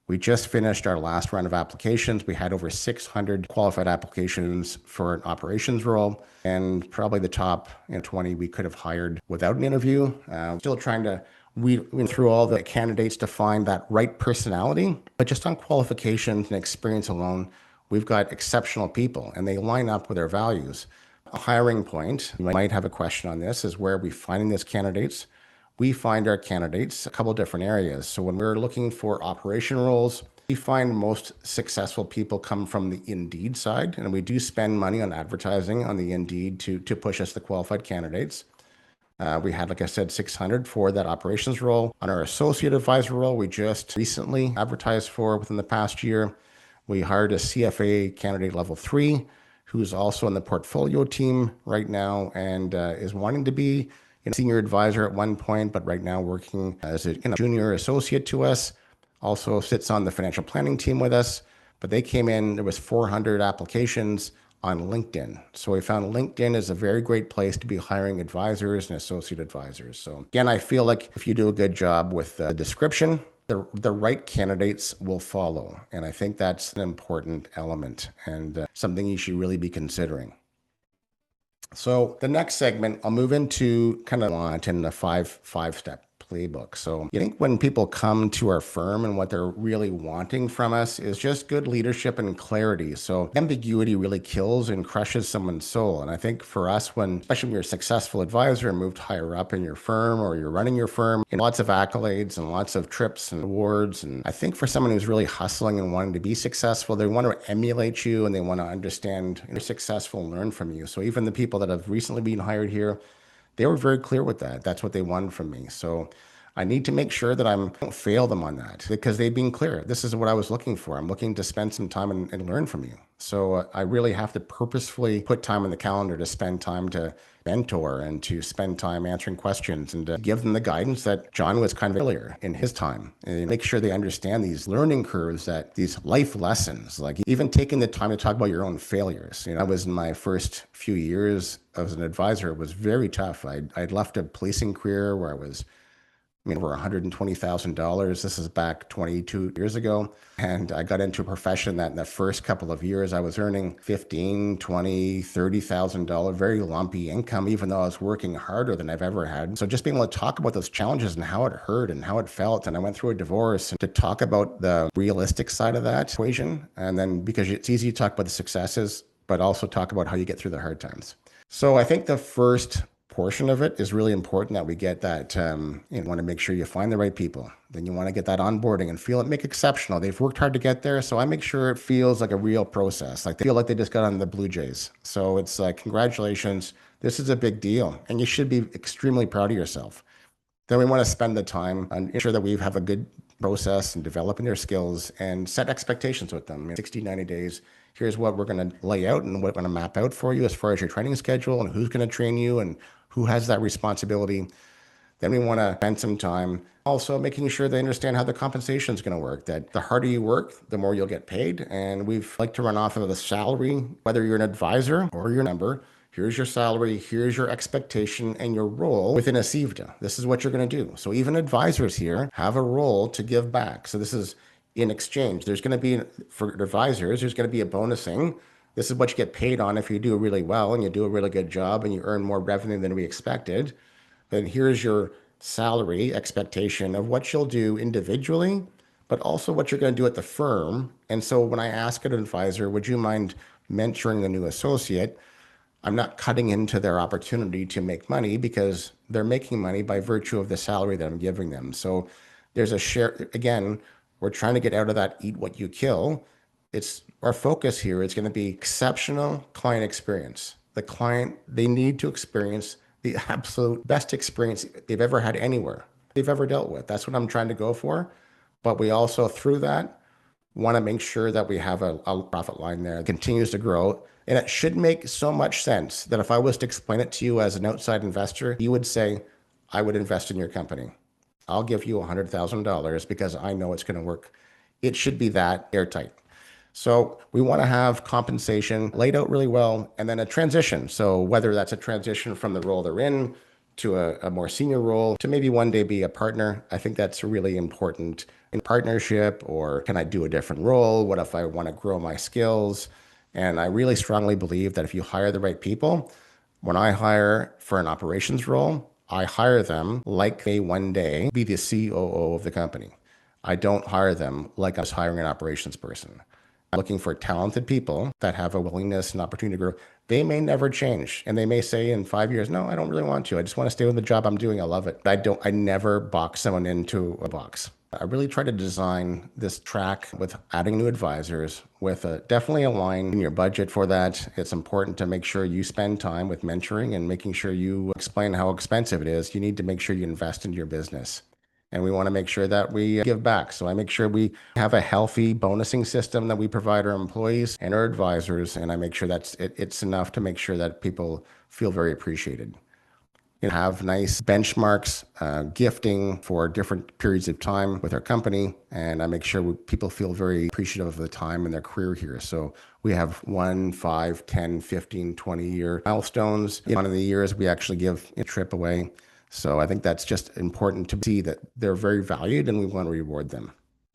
We just finished our last round of applications. We had over 600 qualified applications for an operations role, and probably the top 20 we could have hired without an interview. Still trying to weed through all the candidates to find that right personality. But just on qualifications and experience alone, we've got exceptional people, and they line up with our values. A hiring point, you might have a question on this, is where are we finding these candidates? We find our candidates a couple different areas. So when we're looking for operation roles, we find most successful people come from the Indeed side, and we do spend money on advertising on the Indeed to push us the qualified candidates. We had, like I said, 600 for that operations role. On our associate advisor role, we just recently advertised for within the past year. We hired a CFA candidate level 3, who's also in the portfolio team right now and is wanting to be senior advisor at one point, but right now working as a junior associate to us. Also sits on the financial planning team with us. But they came in, there was 400 applications on LinkedIn. So we found LinkedIn is a very great place to be hiring advisors and associate advisors. So again, I feel like if you do a good job with the description, the right candidates will follow. And I think that's an important element and something you should really be considering. So the next segment, I'll move into kind of in the five-step playbook. So I think when people come to our firm and what they're really wanting from us is just good leadership and clarity. So ambiguity really kills and crushes someone's soul. And I think for us, especially when you're a successful advisor and moved higher up in your firm or you're running your firm, lots of accolades and lots of trips and awards. And I think for someone who's really hustling and wanting to be successful, they want to emulate you and they want to understand you're successful and learn from you. So even the people that have recently been hired here, they were very clear with that. That's what they wanted from me. So I need to make sure that I don't fail them on that because they've been clear. This is what I was looking for. I'm looking to spend some time and learn from you. So I really have to purposefully put time in the calendar to spend time to mentor and to spend time answering questions and to give them the guidance that John was kind of earlier in his time and make sure they understand these learning curves, that these life lessons, like even taking the time to talk about your own failures. I was in my first few years as an advisor, it was very tough. I'd left a policing career where I was over $120,000. This is back 22 years ago. And I got into a profession that in the first couple of years, I was earning $15,000, $20,000, $30,000, very lumpy income, even though I was working harder than I've ever had. So just being able to talk about those challenges and how it hurt and how it felt. And I went through a divorce, and to talk about the realistic side of that equation. And then because it's easy to talk about the successes, but also talk about how you get through the hard times. So I think the first portion of it is really important that we get that. You want to make sure you find the right people. Then you want to get that onboarding and feel it, make exceptional. They've worked hard to get there. So I make sure it feels like a real process. Like they feel like they just got on the Blue Jays. So it's like, congratulations. This is a big deal. And you should be extremely proud of yourself. Then we want to spend the time and ensure that we have a good process and developing their skills and set expectations with them. 60, 90 days. Here's what we're going to lay out and what we're going to map out for you as far as your training schedule and who's going to train you and who has that responsibility. Then we want to spend some time also making sure they understand how the compensation is going to work, that the harder you work, the more you'll get paid. And we've like to run off of the salary, whether you're an advisor or you're a member. Here's your salary, here's your expectation and your role within a CVDA. This is what you're going to do. So even advisors here have a role to give back. So this is in exchange. There's going to be, for advisors, there's going to be a bonusing. This is what you get paid on if you do really well and you do a really good job and you earn more revenue than we expected. Then here's your salary expectation of what you'll do individually, but also what you're going to do at the firm. And so when I ask an advisor, would you mind mentoring the new associate? I'm not cutting into their opportunity to make money because they're making money by virtue of the salary that I'm giving them. So there's a share. Again, we're trying to get out of that eat what you kill. It's our focus here is going to be exceptional client experience. The client, they need to experience the absolute best experience they've ever had anywhere they've ever dealt with. That's what I'm trying to go for. But we also, through that, want to make sure that we have a profit line there that continues to grow. And it should make so much sense that if I was to explain it to you as an outside investor, you would say, I would invest in your company. I'll give you $100,000 because I know it's going to work it should be that airtight. So we want to have compensation laid out really well and then a transition. So whether that's a transition from the role they're in to a more senior role to maybe one day be a partner, I think that's really important in partnership. Or can I do a different role? What if I want to grow my skills? And I really strongly believe that if you hire the right people, when I hire for an operations role, I hire them like they one day be the COO of the company. I don't hire them like I was hiring an operations person. I'm looking for talented people that have a willingness and opportunity to grow. They may never change and they may say in 5 years, no, I don't really want to. I just want to stay with the job I'm doing. I love it. I never box someone into a box. I really try to design this track with adding new advisors with definitely align your budget for that. It's important to make sure you spend time with mentoring and making sure you explain how expensive it is. You need to make sure you invest into your business. And we want to make sure that we give back. So I make sure we have a healthy bonusing system that we provide our employees and our advisors. And I make sure it's enough to make sure that people feel very appreciated. Have nice benchmarks, gifting for different periods of time with our company. And I make sure people feel very appreciative of the time in their career here. So we have 1, 5, 10, 15, 20-year milestones. One of the years we actually give a trip away. So I think that's just important to see that they're very valued and we want to reward them.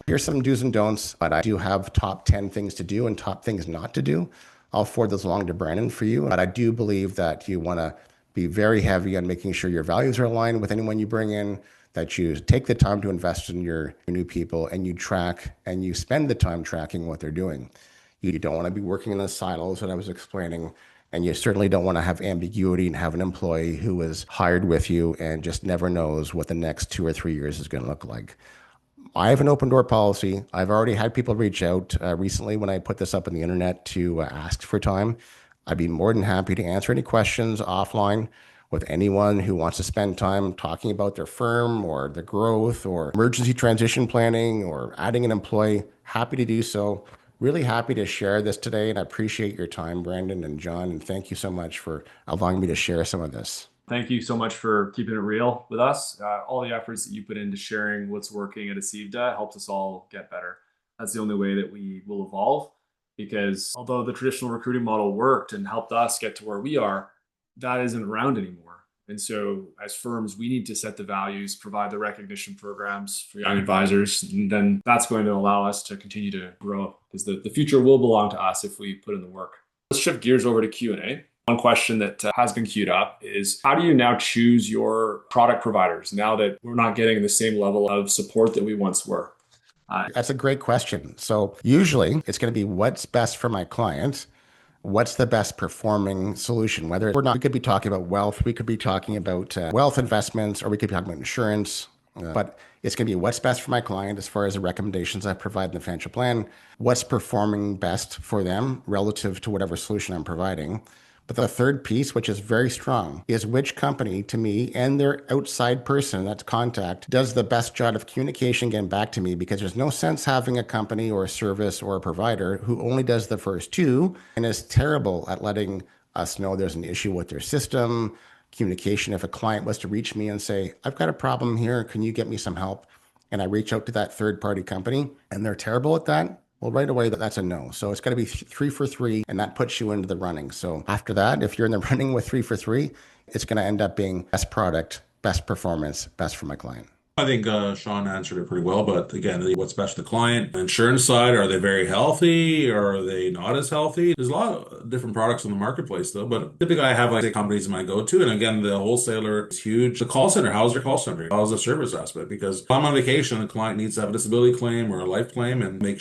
Here's some do's and don'ts, but I do have top 10 things to do and top things not to do. I'll forward those along to Brandon for you. But I do believe that you want to be very heavy on making sure your values are aligned with anyone you bring in, that you take the time to invest in your new people and you track and you spend the time tracking what they're doing. You don't want to be working in the silos that I was explaining. And you certainly don't want to have ambiguity and have an employee who is hired with you and just never knows what the next 2 or 3 years is going to look like. I have an open door policy. I've already had people reach out recently when I put this up on the internet to ask for time. I'd be more than happy to answer any questions offline with anyone who wants to spend time talking about their firm or the growth or emergency transition planning or adding an employee. Happy to do so. Really happy to share this today, and I appreciate your time, Brandon and John, and thank you so much for allowing me to share some of this.
Thank you so much for keeping it real with us. All the efforts that you put into sharing what's working at Acivda helps us all get better. That's the only way that we will evolve, because although the traditional recruiting model worked and helped us get to where we are, that isn't around anymore. And so as firms, we need to set the values, provide the recognition programs for young advisors, and then that's going to allow us to continue to grow, because the future will belong to us if we put in the work. Let's shift gears over to Q&A. One question that has been queued up is, how do you now choose your product providers now that we're not getting the same level of support that we once were?
That's a great question. So usually it's going to be what's best for my client. What's the best performing solution? Whether we could be talking about wealth, we could be talking about wealth investments, or we could be talking about insurance. But it's going to be what's best for my client as far as the recommendations I provide in the financial plan, what's performing best for them relative to whatever solution I'm providing. But the third piece, which is very strong, is which company to me and their outside person, that's contact, does the best job of communication getting back to me, because there's no sense having a company or a service or a provider who only does the first two and is terrible at letting us know there's an issue with their system, communication. If a client was to reach me and say, I've got a problem here, can you get me some help? And I reach out to that third party company and they're terrible at that, well, right away, that's a no. So it's got to be 3 for 3, and that puts you into the running. So after that, if you're in the running with 3 for 3, it's going to end up being best product, best performance, best for my client.
I think Shawn answered it pretty well, but again, what's best for the client? The insurance side, are they very healthy or are they not as healthy? There's a lot of different products in the marketplace though, but typically I have like companies in my go-to, and again, the wholesaler is huge. The call center, how's your call center? How's the service aspect? Because if I'm on vacation, the client needs to have a disability claim or a life claim, and we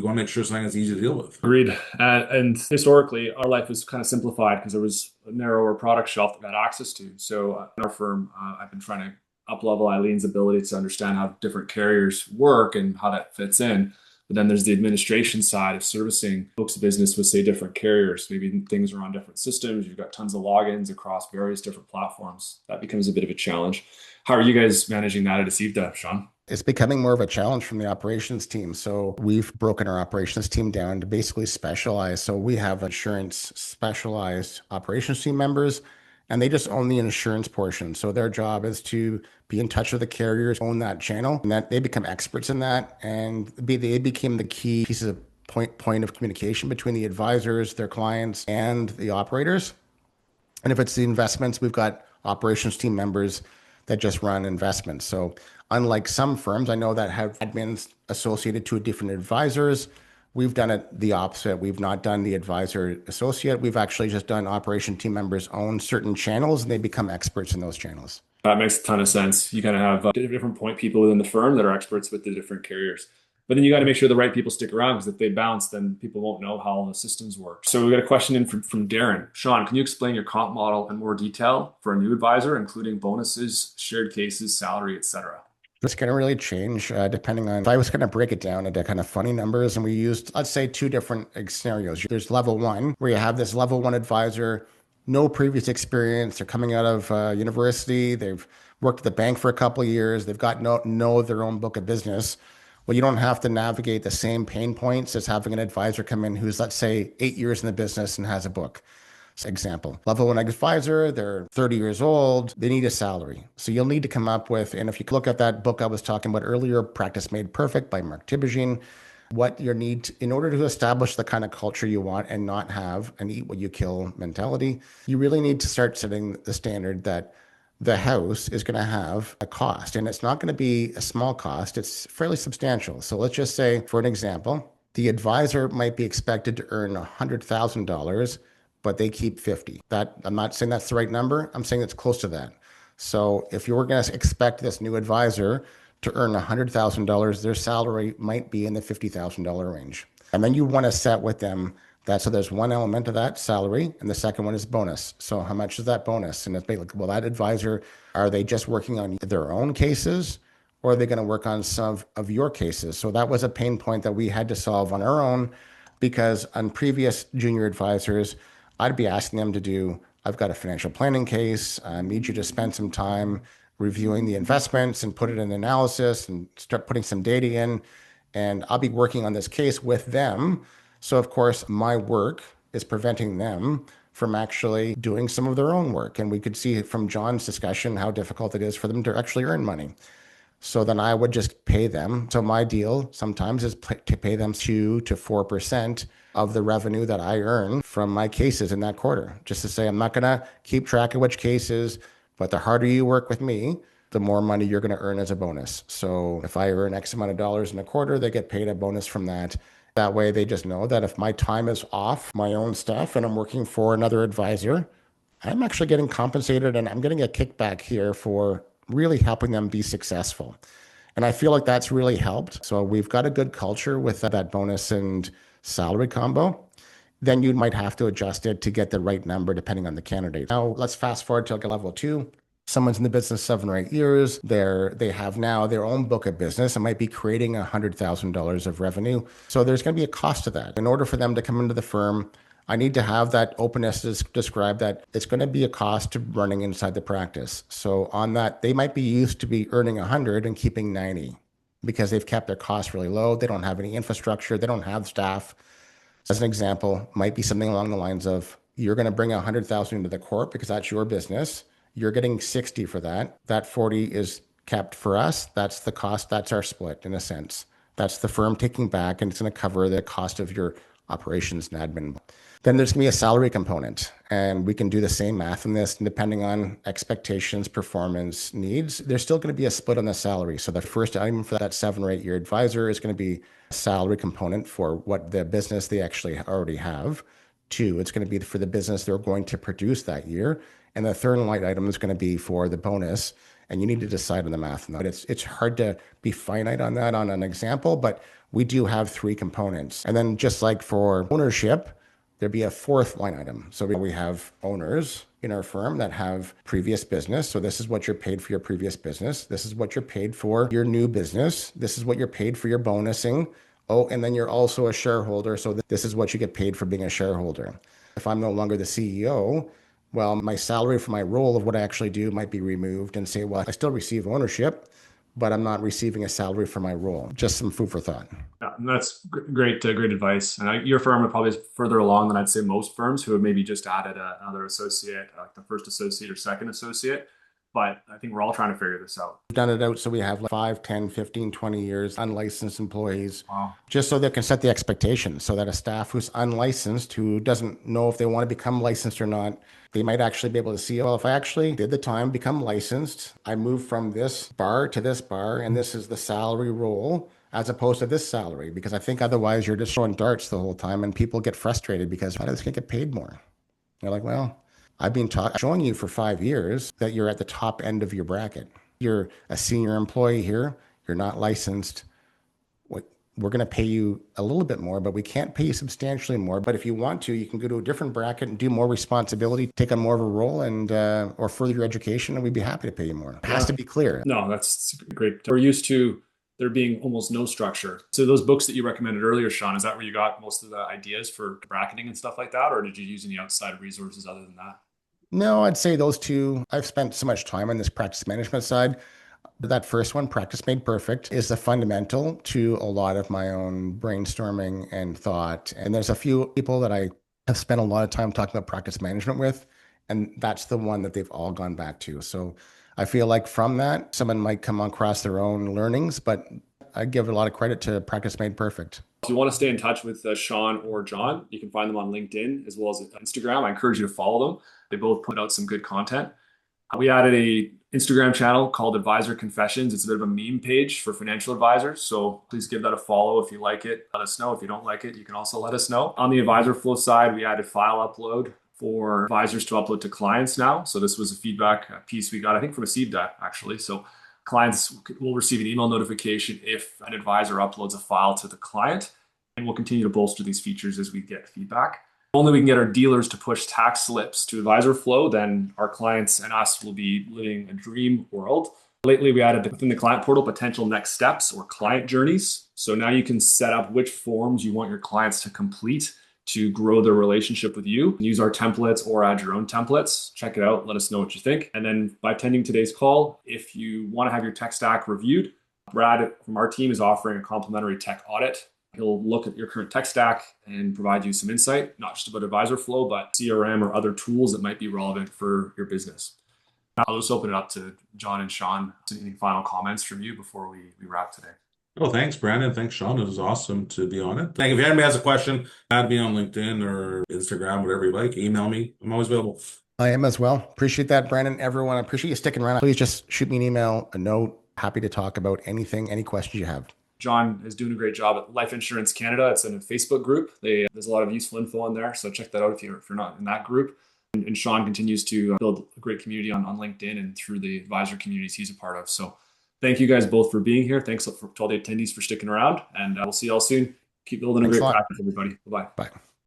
want to make sure something that's easy to deal with.
Agreed. And historically, our life was kind of simplified because there was a narrower product shelf that we had access to. So in our firm, I've been trying to up-level Eileen's ability to understand how different carriers work and how that fits in. But then there's the administration side of servicing books of business with, say, different carriers. Maybe things are on different systems. You've got tons of logins across various different platforms. That becomes a bit of a challenge. How are you guys managing that at Acivda, Shawn?
It's becoming more of a challenge from the operations team. So we've broken our operations team down to basically specialize. So we have insurance specialized operations team members, and they just own the insurance portion. So their job is to be in touch with the carriers, own that channel, and that they become experts in that, and they became the key pieces of point of communication between the advisors, their clients, and the operators. And if it's the investments, we've got operations team members that just run investments. So unlike some firms I know that have admins associated to different advisors, we've done it the opposite. We've not done the advisor associate. We've actually just done operation team members own certain channels and they become experts in those channels.
That makes a ton of sense. You kind of have different point people within the firm that are experts with the different carriers. But then you got to make sure the right people stick around, because if they bounce, then people won't know how all the systems work. So we got a question in from Darren. Shawn, can you explain your comp model in more detail for a new advisor, including bonuses, shared cases, salary, etc.?
It's going to really change depending on, if I was going to break it down into kind of funny numbers, and we used, let's say, two different scenarios. There's level one, where you have this level one advisor, no previous experience. They're coming out of university. They've worked at the bank for a couple of years. They've got know their own book of business. Well, you don't have to navigate the same pain points as having an advisor come in who's, let's say, 8 years in the business and has a book. Example, level one advisor, they're 30 years old, they need a salary. So you'll need to come up with, and if you look at that book I was talking about earlier, Practice Made Perfect by Mark Tibogene, what you need in order to establish the kind of culture you want and not have an eat what you kill mentality, you really need to start setting the standard that the house is going to have a cost, and it's not going to be a small cost, it's fairly substantial. So let's just say, for an example, the advisor might be expected to earn $100,000, but they keep 50. That, I'm not saying that's the right number. I'm saying it's close to that. So if you were going to expect this new advisor to earn $100,000, their salary might be in the $50,000 range. And then you want to set with them that, so there's one element of that salary, and the second one is bonus. So how much is that bonus? And it's basically, well, that advisor, are they just working on their own cases, or are they going to work on some of your cases? So that was a pain point that we had to solve on our own, because on previous junior advisors, I'd be asking them to do, I've got a financial planning case. I need you to spend some time reviewing the investments and put it in analysis and start putting some data in. And I'll be working on this case with them. So of course, my work is preventing them from actually doing some of their own work. And we could see from John's discussion how difficult it is for them to actually earn money. So then I would just pay them. So my deal sometimes is to pay them 2 to 4% of the revenue that I earn from my cases in that quarter. Just to say, I'm not going to keep track of which cases, but the harder you work with me, the more money you're going to earn as a bonus. So if I earn X amount of dollars in a quarter, they get paid a bonus from that. That way they just know that if my time is off my own stuff and I'm working for another advisor, I'm actually getting compensated and I'm getting a kickback here for really helping them be successful. And I feel like that's really helped. So we've got a good culture with that bonus and salary combo. Then you might have to adjust it to get the right number depending on the candidate. Now let's fast forward to like a level two. Someone's in the business 7 or 8 years. They have now their own book of business and might be creating $100,000 of revenue. So there's going to be a cost to that. In order for them to come into the firm, I need to have that openness to describe that it's going to be a cost to running inside the practice. So on that, they might be used to be earning 100 and keeping 90 because they've kept their costs really low. They don't have any infrastructure. They don't have staff. As an example, might be something along the lines of, you're going to bring 100,000 into the corp because that's your business. You're getting 60 for that. That 40 is kept for us. That's the cost. That's our split in a sense. That's the firm taking back, and it's going to cover the cost of your operations and admin. Then there's going to be a salary component, and we can do the same math in this. And depending on expectations, performance, needs, there's still going to be a split on the salary. So the first item for that 7 or 8 year advisor is going to be a salary component for what the business they actually already have. 2, it's going to be for the business they're going to produce that year. And the third line item is going to be for the bonus. And you need to decide on the math. But it's hard to be finite on that on an example, but we do have 3 components. And then just like for ownership, there'd be a 4th line item. So we have owners in our firm that have previous business. So this is what you're paid for your previous business. This is what you're paid for your new business. This is what you're paid for your bonusing. Oh, and then you're also a shareholder. So this is what you get paid for being a shareholder. If I'm no longer the CEO, well, my salary for my role of what I actually do might be removed and say, well, I still receive ownership, but I'm not receiving a salary for my role. Just some food for thought.
Yeah, and that's great, great advice. And your firm are probably further along than I'd say most firms who have maybe just added another associate, like the first associate or second associate. But I think we're all trying to figure this out.
We've done it out so we have like 5, 10, 15, 20 years unlicensed employees,
Wow.
just so they can set the expectation so that a staff who's unlicensed, who doesn't know if they want to become licensed or not, they might actually be able to see, well, if I actually did the time, become licensed, I moved from this bar to this bar, and this is the salary role as opposed to this salary. Because I think otherwise you're just throwing darts the whole time and people get frustrated because why does this get paid more? They're like, well, I've been showing you for 5 years that you're at the top end of your bracket. You're a senior employee here. You're not licensed. We're going to pay you a little bit more, but we can't pay you substantially more. But if you want to, you can go to a different bracket and do more responsibility, take on more of a role, and or further your education, and we'd be happy to pay you more. It has to be clear.
No, that's great. We're used to there being almost no structure. So those books that you recommended earlier, Shawn, is that where you got most of the ideas for bracketing and stuff like that? Or did you use any outside resources other than that?
No, I'd say those two. I've spent so much time on this practice management side. That first one, Practice Made Perfect, is the fundamental to a lot of my own brainstorming and thought. And there's a few people that I have spent a lot of time talking about practice management with, and that's the one that they've all gone back to. So I feel like from that, someone might come across their own learnings, but I give a lot of credit to Practice Made Perfect.
If you want to stay in touch with Shawn or John, you can find them on LinkedIn as well as Instagram. I encourage you to follow them. They both put out some good content. We added a Instagram channel called Advisor Confessions. It's a bit of a meme page for financial advisors. So please give that a follow if you like it. Let us know. If you don't like it, you can also let us know. On the advisor flow side, we added file upload for advisors to upload to clients now. So this was a feedback piece we got, I think, from a CDEP actually. So clients will receive an email notification if an advisor uploads a file to the client. And we'll continue to bolster these features as we get feedback. If only we can get our dealers to push tax slips to advisor flow, then our clients and us will be living a dream world. Lately, we added within the client portal potential next steps or client journeys. So now you can set up which forms you want your clients to complete to grow their relationship with you. Use our templates or add your own templates. Check it out. Let us know what you think. And then by attending today's call, if you want to have your tech stack reviewed, Brad from our team is offering a complimentary tech audit. He'll look at your current tech stack and provide you some insight, not just about advisor flow, but CRM or other tools that might be relevant for your business. Now, I'll just open it up to John and Shawn. Any final comments from you before we wrap today?
Oh, thanks, Brandon. Thanks, Shawn. It was awesome to be on it. If anybody has a question, add me on LinkedIn or Instagram, whatever you like. Email me. I'm always available.
I am as well. Appreciate that, Brandon. Everyone, I appreciate you sticking around. Please just shoot me an email, a note. Happy to talk about anything, any questions you have.
John is doing a great job at Life Insurance Canada. It's in a Facebook group. There's a lot of useful info on there. So check that out if you're not in that group. And Shawn continues to build a great community on LinkedIn and through the advisor communities he's a part of. So thank you guys both for being here. Thanks to all the attendees for sticking around. And we'll see you all soon. Keep building a great practice, everybody. Bye-bye.
Bye.